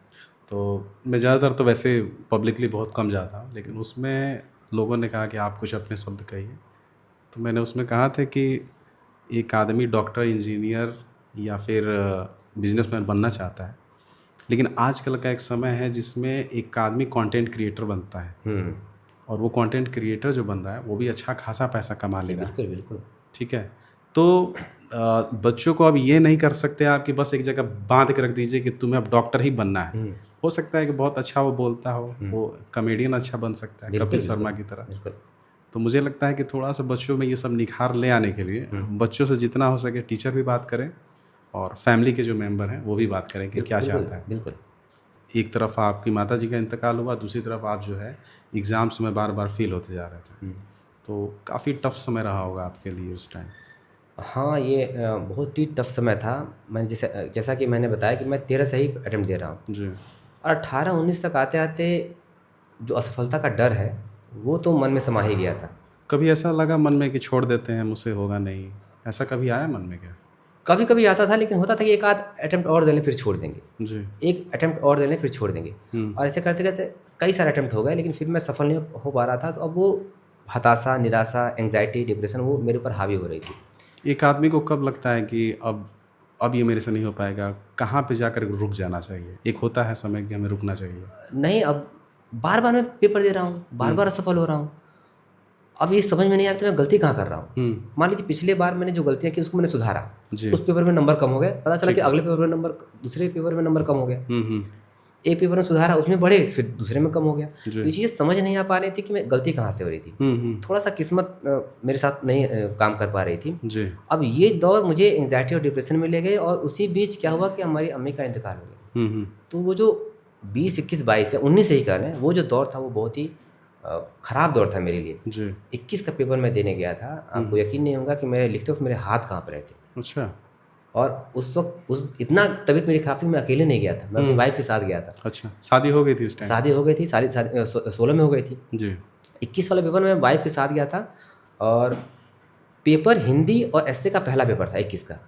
तो मैं ज़्यादातर तो वैसे पब्लिकली बहुत कम जाता हूँ, लेकिन उसमें लोगों ने कहा कि आप कुछ अपने शब्द कहिए, तो मैंने उसमें कहा था कि एक आदमी डॉक्टर, इंजीनियर या फिर बिजनेसमैन बनना चाहता है, लेकिन आजकल का एक समय है जिसमें एक आदमी कंटेंट क्रिएटर बनता है, और वो कंटेंट क्रिएटर जो बन रहा है वो भी अच्छा खासा पैसा कमा ले रहा है। बिल्कुल बिल्कुल। ठीक है, तो बच्चों को अब ये नहीं कर सकते आप कि बस एक जगह बांध के रख दीजिए कि तुम्हें अब डॉक्टर ही बनना है। हो सकता है कि बहुत अच्छा वो बोलता हो, वो कॉमेडियन अच्छा बन सकता है, कपिल शर्मा की तरह। तो मुझे लगता है कि थोड़ा सा बच्चों में ये सब निखार ले आने के लिए बच्चों से जितना हो सके टीचर भी बात करें, और फैमिली के जो मेंबर हैं वो भी बात करें कि क्या चाहता है। बिल्कुल। एक तरफ आपकी माता जी का इंतकाल हुआ, दूसरी तरफ आप जो है एग्ज़ाम्स में बार बार फेल होते जा रहे थे, तो काफ़ी टफ समय रहा होगा आपके लिए उस टाइम। हाँ, ये बहुत ही टफ समय था। मैं जैसा कि मैंने बताया कि मैं 13 से ही अटेम्प्ट दे रहा हूँ जी, और 18-19 तक आते आते जो असफलता का डर है वो तो मन में समा ही गया था। कभी ऐसा लगा मन में कि छोड़ देते हैं, मुझसे होगा नहीं, ऐसा कभी आया मन में क्या? कभी कभी आता था, लेकिन होता था कि एक आध अटेम्प्ट और दे लें फिर छोड़ देंगे, जी, एक अटेम्प्ट और दे लें फिर छोड़ देंगे, और ऐसे करते करते कई सारे अटेम्प्ट हो गए, लेकिन फिर मैं सफल नहीं हो पा रहा था। तो अब वो हताशा, निराशा, एंग्जाइटी, डिप्रेशन वो मेरे ऊपर हावी हो रही थी। एक आदमी को कब लगता है कि अब ये मेरे से नहीं हो पाएगा, कहाँ पे जाकर रुक जाना चाहिए? एक होता है समय कि हमें रुकना चाहिए। नहीं, अब बार बार मैं पेपर दे रहा हूँ, बार बार असफल हो रहा हूँ, अब ये समझ में नहीं आ रहा था मैं गलती कहाँ कर रहा हूँ। मान लीजिए पिछले बार मैंने जो गलतियाँ की उसको मैंने सुधारा, उस पेपर में नंबर कम हो गया, पता चला कि अगले पेपर में नंबर, दूसरे पेपर में नंबर कम हो गया, एक पेपर में सुधारा उसमें बढ़े, फिर दूसरे में कम हो गया। तो ये चीज़ समझ नहीं आ पा रही थी कि मैं गलती कहाँ से हो रही थी। थोड़ा सा किस्मत मेरे साथ नहीं काम कर पा रही थी। अब ये दौर मुझे एंग्जाइटी और डिप्रेशन में ले गए, और उसी बीच क्या हुआ कि हमारी अम्मी का इंतकाल हो गया। तो वो जो 20, 21, 22 या 19 से ही कर लें, वो जो दौर था वो बहुत ही ख़राब दौर था मेरे लिए। 21 का पेपर मैं देने गया था, आपको यकीन नहीं होगा कि मेरे लिखते वक्त मेरे हाथ काँप रहे थे। अच्छा। और उस वक्त इतना तबीयत मेरी खराब थी, मैं अकेले नहीं गया था, मैं अपनी वाइफ के साथ गया था। अच्छा, शादी हो गई थी उस टाइम? शादी हो गई थी, 16 में हो गई थी जी। 21 वाले पेपर में वाइफ के साथ गया था, और पेपर हिंदी और एस्से का पहला पेपर था 21 का।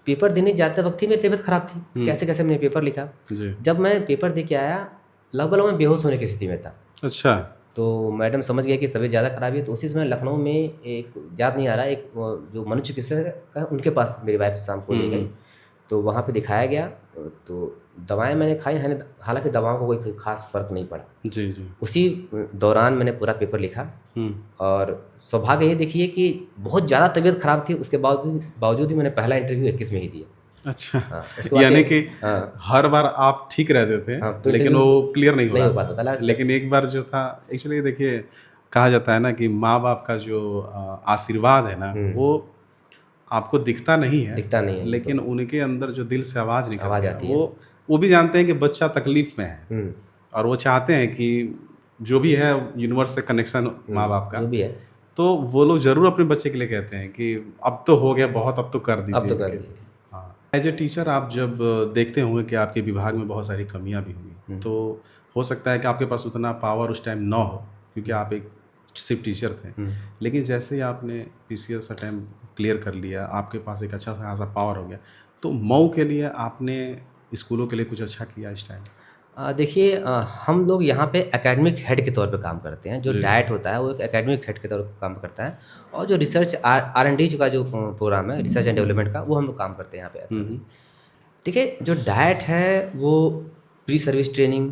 पेपर देने जाते वक्त ही मेरी तबीयत खराब थी, कैसे कैसे मैंने पेपर लिखा जी। जब मैं पेपर दे के आया, लगभग मैं बेहोश होने की स्थिति में था। अच्छा। तो मैडम समझ गया कि तबीयत ज़्यादा खराब है, तो उसी समय लखनऊ में एक, याद नहीं आ रहा, एक जो मनु चिकित्सक है उनके पास मेरी वाइफ शाम को ले गई। तो वहाँ पे दिखाया गया, तो दवाएं मैंने खाई हैं, हालांकि दवाओं का कोई खास फर्क नहीं पड़ा जी जी। उसी दौरान मैंने पूरा पेपर लिखा, और सौभाग्य ये देखिए कि बहुत ज़्यादा तबीयत खराब थी, उसके बावजूद ही मैंने पहला इंटरव्यू 21 में ही दिया। अच्छा। यानी कि हर बार आप ठीक रहते थे, तो लेकिन वो क्लियर नहीं हो पाता था। लेकिन एक बार जो था, एक्चुअली देखिए कहा जाता है ना कि माँ बाप का जो आशीर्वाद है ना, वो आपको दिखता नहीं है, लेकिन उनके अंदर जो दिल से आवाज़ निकलती है, वो भी जानते हैं कि बच्चा तकलीफ में है, और वो चाहते हैं कि जो भी है यूनिवर्स से कनेक्शन माँ बाप का जो भी है, तो वो लोग ज़रूर अपने बच्चे के लिए कहते हैं कि अब तो हो गया बहुत, अब तो कर दीजिए। हाँ, एज ए टीचर आप जब देखते होंगे कि आपके विभाग में बहुत सारी कमियां भी होंगी, तो हो सकता है कि आपके पास उतना पावर उस टाइम ना हो, क्योंकि आप एक सिर्फ टीचर थे, लेकिन जैसे ही आपने PCS अटेम्प्ट क्लियर कर लिया, आपके पास एक अच्छा खासा पावर हो गया, तो मऊ के लिए आपने स्कूलों के लिए कुछ अच्छा किया इस टाइम? देखिए, हम लोग यहाँ पे एकेडमिक हेड के तौर पे काम करते हैं। जो डाइट होता है वो एक एकेडमिक हेड के तौर पे काम करता है, और जो रिसर्च R&D का जो प्रोग्राम है, रिसर्च एंड डेवलपमेंट का, वो हम लोग काम करते हैं यहाँ पे। देखिए, जो डाइट है वो pre service training,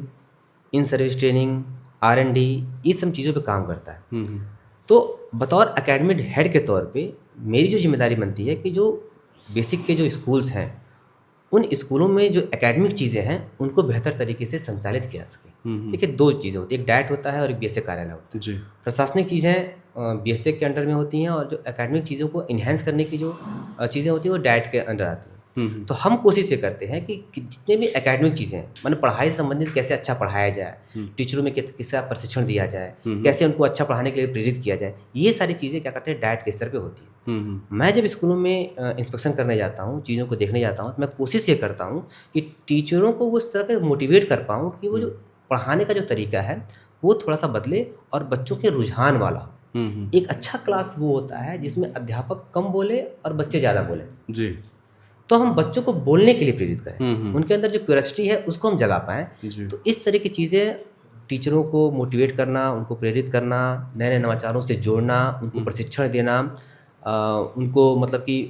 in service training, R&D, इस सब चीज़ों पे काम करता है। तो बतौर एकेडमिक हेड के तौर पे मेरी जो जिम्मेदारी बनती है कि जो बेसिक के जो स्कूल्स हैं, उन स्कूलों में जो एकेडमिक चीज़ें हैं उनको बेहतर तरीके से संचालित किया सके। देखिए, दो चीज़ें होती है, एक डाइट होता है और एक BSA कार्यालय होता है जी। प्रशासनिक चीज़ें BSA के अंडर में होती हैं, और जो एकेडमिक चीज़ों को इन्हेंस करने की जो चीज़ें होती हैं वो डाइट के अंडर आती हैं। तो हम कोशिश ये करते हैं कि जितने भी एकेडमिक चीज़ें हैं, माने पढ़ाई से संबंधित कैसे अच्छा पढ़ाया जाए, टीचरों में कैसे प्रशिक्षण दिया जाए, कैसे उनको अच्छा पढ़ाने के लिए प्रेरित किया जाए, ये सारी चीज़ें क्या करते हैं डाइट के स्तर पे होती है। मैं जब स्कूलों में इंस्पेक्शन करने जाता हूँ, चीज़ों को देखने जाता हूँ, तो मैं कोशिश ये करता हूँ कि टीचरों को उस तरह के मोटिवेट कर पाऊँ कि वो जो पढ़ाने का जो तरीका है वो थोड़ा सा बदले और बच्चों के रुझान वाला हो। एक अच्छा क्लास वो होता है जिसमें अध्यापक कम बोले और बच्चे ज़्यादा बोले जी। तो हम बच्चों को बोलने के लिए प्रेरित करें, उनके अंदर जो क्यूरियोसिटी है उसको हम जगा पाएँ। तो इस तरह की चीज़ें, टीचरों को मोटिवेट करना, उनको प्रेरित करना, नए नए नवाचारों से जोड़ना, उनको प्रशिक्षण देना, उनको मतलब कि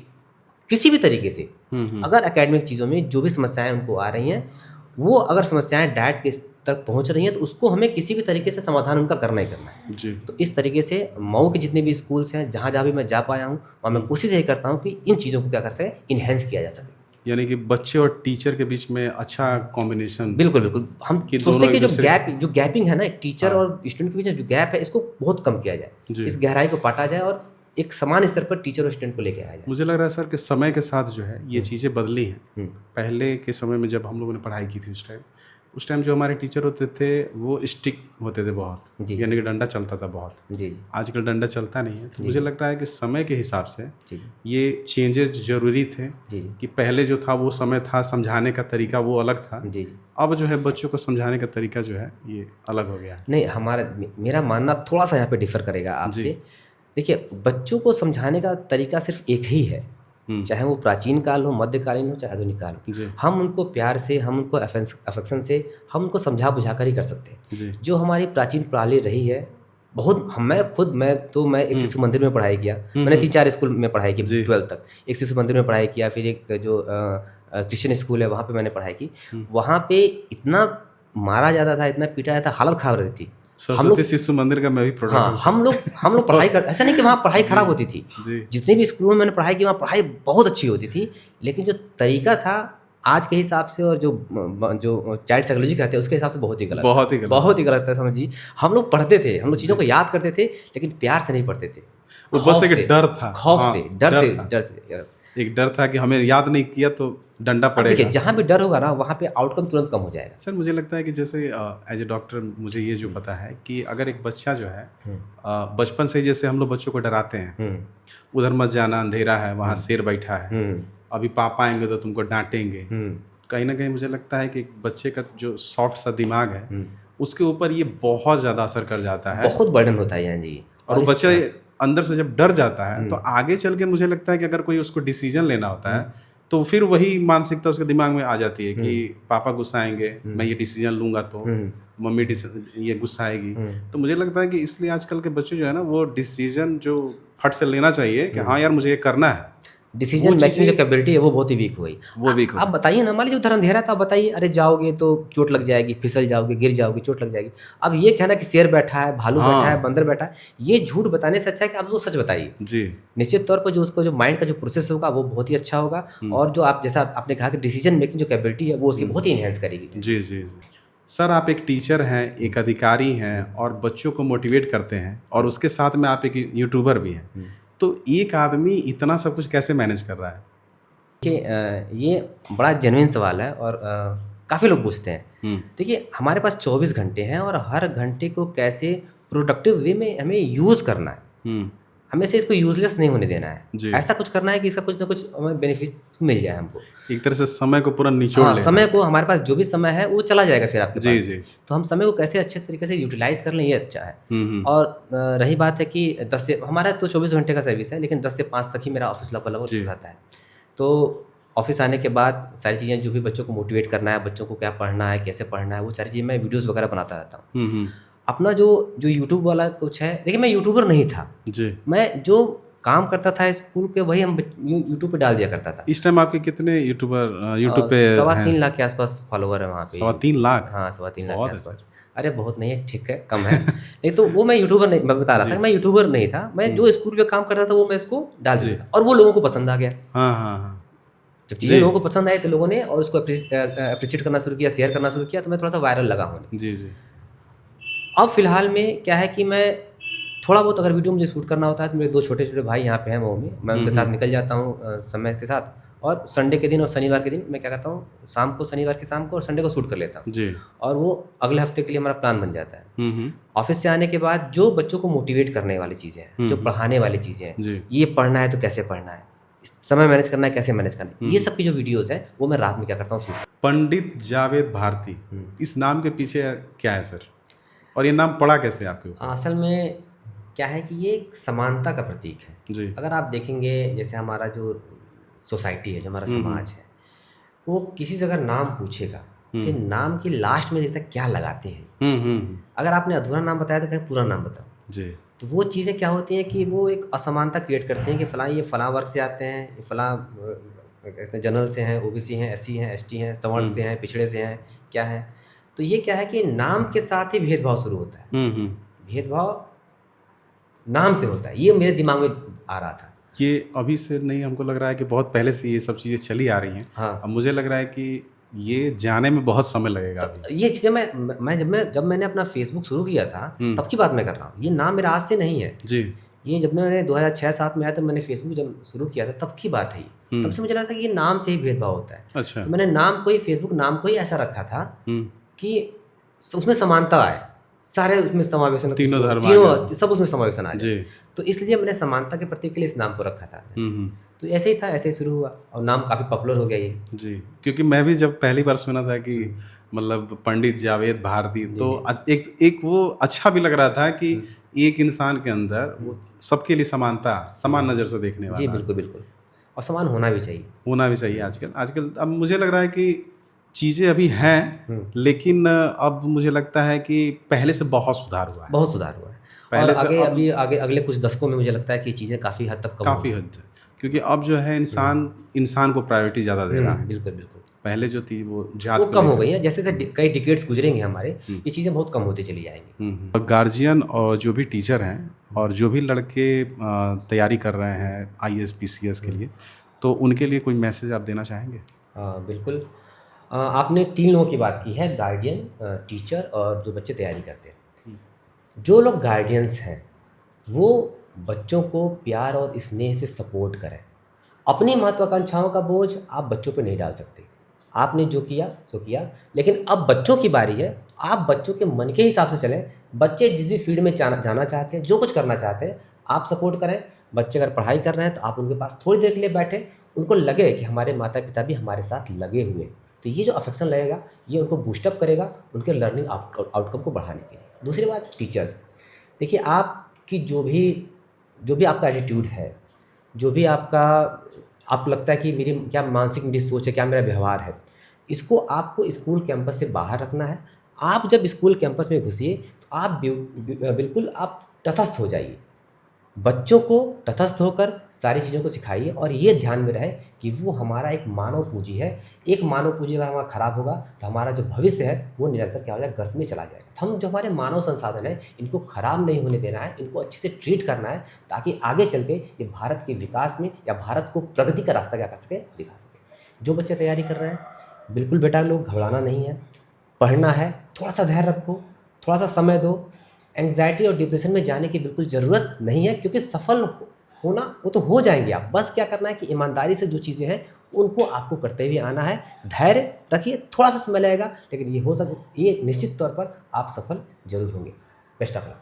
किसी भी तरीके से अगर एकेडमिक चीज़ों में जो भी समस्याएं उनको आ रही हैं, वो अगर समस्याएं डाइट के तक पहुंच रही हैं, तो उसको हमें किसी भी तरीके से समाधान उनका करना ही करना है जी। तो इस तरीके से मऊ के जितने भी स्कूल्स हैं, जहाँ जहाँ भी मैं जा पाया हूँ, वहाँ मैं कोशिश यही करता हूँ कि इन चीज़ों को क्या कर सके, इन्हेंस किया जा सके। यानी कि बच्चे और टीचर के बीच में अच्छा कॉम्बिनेशन। बिल्कुल बिल्कुल, हम सोचते हैं कि जो गैपिंग है ना टीचर और स्टूडेंट के बीच जो गैप है, इसको बहुत कम किया जाए, इस गहराई को पाटा जाए और एक समान स्तर पर टीचर और स्टूडेंट को लेके आया जाए। मुझे लग रहा है सर कि समय के साथ जो है ये चीज़ें बदली हैं। पहले के समय में जब हम लोगों ने पढ़ाई की थी उस टाइम जो हमारे टीचर होते थे वो स्टिक होते थे बहुत, यानी कि डंडा चलता था बहुत जी। आजकल डंडा चलता नहीं है। तो मुझे लगता है कि समय के हिसाब से ये चेंजेस जरूरी थे कि पहले जो था वो समय था, समझाने का तरीका वो अलग था जी। अब जो है बच्चों को समझाने का तरीका जो है ये अलग हो गया। नहीं, मेरा मानना थोड़ा सा यहाँ पे डिफर करेगा आपसे। देखिए, बच्चों को समझाने का तरीका सिर्फ एक ही है, चाहे वो प्राचीन काल हो, मध्यकालीन हो, चाहे आधुनिक काल हो। हम उनको प्यार से, हम उनको अफेक्शन से, हम उनको समझा बुझा कर ही कर सकते हैं। जो हमारी प्राचीन प्रणाली रही है, बहुत मैं एक शिशु मंदिर में पढ़ाई किया, मैंने 3-4 स्कूल में पढ़ाई की 12th तक। एक शिशु मंदिर में पढ़ाई किया, फिर एक जो क्रिश्चियन स्कूल है वहाँ पे मैंने पढ़ाई की। वहाँ पे इतना मारा जाता था, इतना पीटा जाता था, हालत खराब रहती थी। सरस्वती शिशु मंदिर का मैं भी प्रोडक्ट हाँ, हम लोग पढ़ाई कर, ऐसा नहीं कि वहाँ पढ़ाई खराब होती थी, जितने भी स्कूलों में मैंने पढ़ाई की वहाँ पढ़ाई बहुत अच्छी होती थी, लेकिन जो तरीका था आज के हिसाब से और जो चाइल्ड साइकोलॉजी कहते हैं उसके हिसाब से बहुत ही गलत था। समझिए, हम लोग पढ़ते थे, हम लोग चीज़ों को याद करते थे, लेकिन प्यार से नहीं पढ़ते थे, बस एक डर था, डर से एक डर था कि हमें याद नहीं किया तो डंडा पड़ेगा। जहाँ भी डर होगा ना वहाँ पे आउटकम तुरंत कम हो जाएगा। सर मुझे लगता है कि जैसे एज ए डॉक्टर मुझे ये जो पता है कि अगर एक बच्चा जो है बचपन से जैसे हम लोग बच्चों को डराते हैं, उधर मत जाना, अंधेरा है, वहाँ शेर बैठा है, अभी पापा आएंगे तो तुमको डांटेंगे, कहीं ना कहीं मुझे लगता है कि बच्चे का जो सॉफ्ट सा दिमाग है उसके ऊपर ये बहुत ज़्यादा असर कर जाता है, बहुत बर्डन होता है यहाँ जी। और वो बच्चा अंदर से जब डर जाता है तो आगे चल के मुझे लगता है कि अगर कोई उसको डिसीजन लेना होता है तो फिर वही मानसिकता उसके दिमाग में आ जाती है कि पापा गुस्साएंगे, मैं ये डिसीजन लूंगा तो मम्मी ये गुस्साएगी। तो मुझे लगता है कि इसलिए आजकल के बच्चे जो है ना वो डिसीजन जो फट से लेना चाहिए कि हाँ यार मुझे ये करना है, डिसीजन मेकिंग जो कैपेबिलिटी है वो बहुत ही वीक हुई। आप बताइए ना, मान लीजिए उधर अंधेरा था, बताइए अरे जाओगे तो चोट लग जाएगी, फिसल जाओगे, गिर जाओगे, चोट लग जाएगी। अब ये कहना कि शेर बैठा है, भालू बैठा है, बंदर बैठा है, ये झूठ बताने से अच्छा है कि आप उसको सच बताइए जी। निश्चित तौर पर जो उसको जो माइंड का जो प्रोसेस होगा वो बहुत ही अच्छा होगा, और जो आप जैसा आपने कहा कि डिसीजन मेकिंग जो कैपेबिलिटी है वो उसकी बहुत ही इनहेंस करेगी। जी जी जी। सर आप एक टीचर हैं, एक अधिकारी हैं और बच्चों को मोटिवेट करते हैं, और उसके साथ में आप एक यूट्यूबर भी हैं, तो एक आदमी इतना सब कुछ कैसे मैनेज कर रहा है? कि ये बड़ा जेन्युइन सवाल है और काफ़ी लोग पूछते हैं। देखिए हमारे पास 24 घंटे हैं और हर घंटे को कैसे प्रोडक्टिव वे में हमें यूज़ करना है, हमें से इसको यूजलेस नहीं होने देना है, ऐसा कुछ करना है कि इसका कुछ ना कुछ हमें बेनिफिट मिल जाए हमको, एक तरह से समय को पूरा निचोड़ लेना। समय को, हमारे पास जो भी समय है वो चला जाएगा फिर आपके पास। जी। तो हम समय को कैसे अच्छे तरीके से यूटिलाइज कर लें ये अच्छा है। और रही बात है कि 10 से, हमारा तो 24 घंटे का सर्विस है, लेकिन 10 से 5 तक ही मेरा ऑफिस लगभग रहता है। तो ऑफिस आने के बाद सारी चीज़ें जो भी बच्चों को मोटिवेट करना है, बच्चों को क्या पढ़ना है, कैसे पढ़ना है, वो सारी चीज़ें मैं वीडियोज़ वगैरह बनाता रहता हूँ। अपना जो यूट्यूब वाला कुछ है, देखिए मैं यूट्यूबर नहीं था जी, मैं जो काम करता था स्कूल के वही हम यूट्यूब पे डाल दिया करता था। इस टाइम आपके कितने यूट्यूबर यूट्यूब पे? 3.25 लाख के आसपास फॉलोवर है वहाँ पे। 3.25 लाख? हाँ 3.25 लाख के आसपास। अरे बहुत नहीं है, ठीक है, कम है। नहीं तो वो मैं यूट्यूबर नहीं, मैं बता रहा था मैं यूट्यूबर नहीं था, मैं जो स्कूल पे काम करता था वो मैं इसको डाल दिया और वो लोगों को पसंद आ गया। हाँ। जब चीज़ें लोगों को पसंद आई तो लोगों ने और उसको अप्रिशिएट करना शुरू किया, शेयर करना शुरू किया, तो मैं थोड़ा सा वायरल लगा होने। जी। अब फिलहाल में क्या है कि मैं थोड़ा बहुत अगर वीडियो मुझे शूट करना होता है तो मेरे 2 छोटे भाई यहाँ पे हैं मऊ में, मैं उनके साथ निकल जाता हूँ समय के साथ, और संडे के दिन और शनिवार के दिन मैं क्या करता हूँ, शनिवार की शाम को और संडे को शूट कर लेता हूँ जी, और वो अगले हफ्ते के लिए हमारा प्लान बन जाता है। ऑफिस से आने के बाद जो बच्चों को मोटिवेट करने वाली चीज़ें हैं, जो पढ़ाने वाली चीज़ें हैं, ये पढ़ना है तो कैसे पढ़ना है, समय मैनेज करना है कैसे मैनेज करना है, ये सब की जो वीडियोज़ हैं वो मैं रात में क्या करता हूँ शूट। पंडित जावेद भारती, इस नाम के पीछे क्या है सर, और ये नाम पड़ा कैसे आपके ऊपर? असल में क्या है कि ये एक समानता का प्रतीक है जी। अगर आप देखेंगे जैसे हमारा जो सोसाइटी है, जो हमारा समाज है, वो किसी से अगर नाम पूछेगा फिर नाम की लास्ट में देखता है क्या लगाते हैं। अगर आपने अधूरा नाम बताया तो कहें पूरा नाम बताओ जी। तो वो चीज़ें क्या होती हैं कि वो एक असमानता क्रिएट करते हैं कि फलां ये फलां वर्ग से आते हैं, ये फलां कहते हैं जनरल से हैं, ओबीसी हैं, एससी हैं, एसटी हैं, सवर्ण से हैं, पिछड़े से हैं, क्या है। तो ये क्या है कि नाम के साथ ही भेदभाव शुरू होता है। भेदभाव नाम से होता है, ये मेरे दिमाग में आ रहा था। ये अभी से नहीं, हमको लग रहा है कि बहुत पहले से ये सब चीज़ें चली आ रही हैं। हाँ। अब मुझे लग रहा है कि ये जाने में बहुत समय लगेगा अभी। ये चीज़ें मैं जब मैंने अपना फेसबुक शुरू किया था तब की बात मैं कर रहा हूँ, ये नाम मेरा आज से नहीं है जी। ये जब मैंने 2006-07 में आया तब मैंने फेसबुक जब शुरू किया था तब की बात है। तब से मुझे लगा था कि ये नाम से ही भेदभाव होता है। अच्छा। तो मैंने नाम को ही, फेसबुक नाम को ही ऐसा रखा था कि उसमें समानता आए, सारे उसमें समावेशन, तीनों धर्म सब उसमें समावेशन आ जाए। तो इसलिए मैंने समानता के प्रतीक के लिए इस नाम को रखा था। तो ऐसे ही था, ऐसे ही शुरू हुआ और नाम काफ़ी पॉपुलर हो गया ये जी। क्योंकि मैं भी जब पहली बार सुना था कि मतलब पंडित जावेद भारती, तो एक वो अच्छा भी लग रहा था कि एक इंसान के अंदर वो सबके लिए समानता, समान नज़र से देखने वाला। जी बिल्कुल, और समान होना भी चाहिए आजकल। अब मुझे लग रहा है कि चीज़ें अभी हैं, लेकिन अब मुझे लगता है कि पहले से बहुत सुधार हुआ है। पहले से आगे अगले कुछ दशकों में मुझे लगता है कि चीज़ें काफ़ी हद तक क्योंकि अब जो है इंसान को प्रायोरिटी ज़्यादा दे रहा है। बिल्कुल। पहले जो थी वो जात वो को कम हो लेकर। गई हैं। जैसे जैसे कई डिकेट्स गुजरेंगे हमारे, ये चीज़ें बहुत कम होती चली जाएंगी। गार्जियन और जो भी टीचर हैं और जो भी लड़के तैयारी कर रहे हैं आईएएस पीसीएस के लिए, तो उनके लिए कोई मैसेज आप देना चाहेंगे? बिल्कुल। आपने 3 लोगों की बात की है, गार्डियन, टीचर और जो बच्चे तैयारी करते हैं। जो लोग गार्डियंस हैं, वो बच्चों को प्यार और स्नेह से सपोर्ट करें। अपनी महत्वाकांक्षाओं का बोझ आप बच्चों पे नहीं डाल सकते। आपने जो किया सो किया, लेकिन अब बच्चों की बारी है। आप बच्चों के मन के हिसाब से चलें। बच्चे जिस भी फील्ड में जाना चाहते हैं, जो कुछ करना चाहते हैं, आप सपोर्ट करें। बच्चे अगर पढ़ाई कर रहे हैं तो आप उनके पास थोड़ी देर के लिए बैठें, उनको लगे कि हमारे माता पिता भी हमारे साथ लगे हुए हैं। तो ये जो अफेक्शन लगेगा, ये उनको बूस्टअप करेगा उनके लर्निंग आउटकम को बढ़ाने के लिए। दूसरी बात, टीचर्स। देखिए, आपकी जो भी आपका एटीट्यूड है, जो भी आपको लगता है कि मेरी क्या मानसिक मेरी सोच है, क्या मेरा व्यवहार है, इसको आपको स्कूल कैंपस से बाहर रखना है। आप जब स्कूल कैंपस में घुसिए तो आप बिल्कुल आप तटस्थ हो जाइए। बच्चों को तटस्थ होकर सारी चीज़ों को सिखाइए और ये ध्यान में रहे कि वो हमारा एक मानव पूंजी है। एक मानव पूंजी अगर हमारा खराब होगा तो हमारा जो भविष्य है वो निरंतर क्या हो जाएगा, गर्त में चला जाएगा। तो हम जो हमारे मानव संसाधन है, इनको खराब नहीं होने देना है, इनको अच्छे से ट्रीट करना है, ताकि आगे चल के ये भारत के विकास में या भारत को प्रगति का रास्ता क्या कर सके, दिखा सके। जो बच्चे तैयारी कर रहे हैं, बिल्कुल बेटा लोग घबराना नहीं है, पढ़ना है, थोड़ा सा धैर्य रखो, थोड़ा सा समय दो। एंग्जाइटी और डिप्रेशन में जाने की बिल्कुल ज़रूरत नहीं है, क्योंकि सफल होना वो तो हो जाएंगे आप। बस क्या करना है कि ईमानदारी से जो चीज़ें हैं उनको आपको करते हुए आना है। धैर्य रखिए, थोड़ा सा समय लगेगा, लेकिन ये निश्चित तौर पर आप सफल जरूर होंगे। Best of luck.